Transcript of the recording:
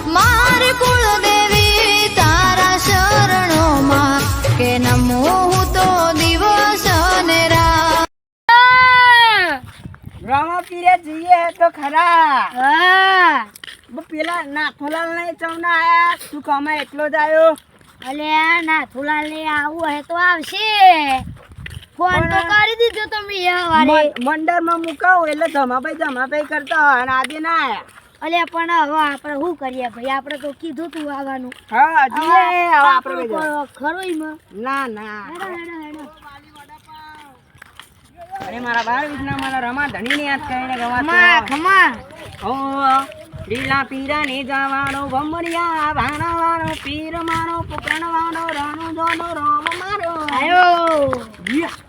મારી કુળદેવી તારા શરણોમાં કે નમો હું તો દિવસ ને રાત રામા પીરે જઈએ તો ખરા પેલા નાથોલાલ ને ચૌના આયા તું કમાય એટલો જ આવ્યો અલ્યા નાથુલાલ ને આવું હે તો આવશે ફોન તો કરી દીધો તમે વારે મંડળ માં મુકાવ એટલે જમાભાઈ કરતા હોય અને આજે ના આયા અલ્યા પણ હવે આપણે શું કરીએ ભાઈ આપણે તો કીધું તું આવવાનું હા જઈએ હવે આપણે ખરોઈમાં ના હેડો હેડો હેડો અરે મારા બાર વિજ્ઞા મારા રમા ધણી ને યાદ કરીને ખમા ગવાતો ખમા ઓ લીલા પીરા ને જવાનો ભમરિયા ભાણવાનો પીર મારો પુકણવાનો રાણો જોનો રામ મારો આયો યસ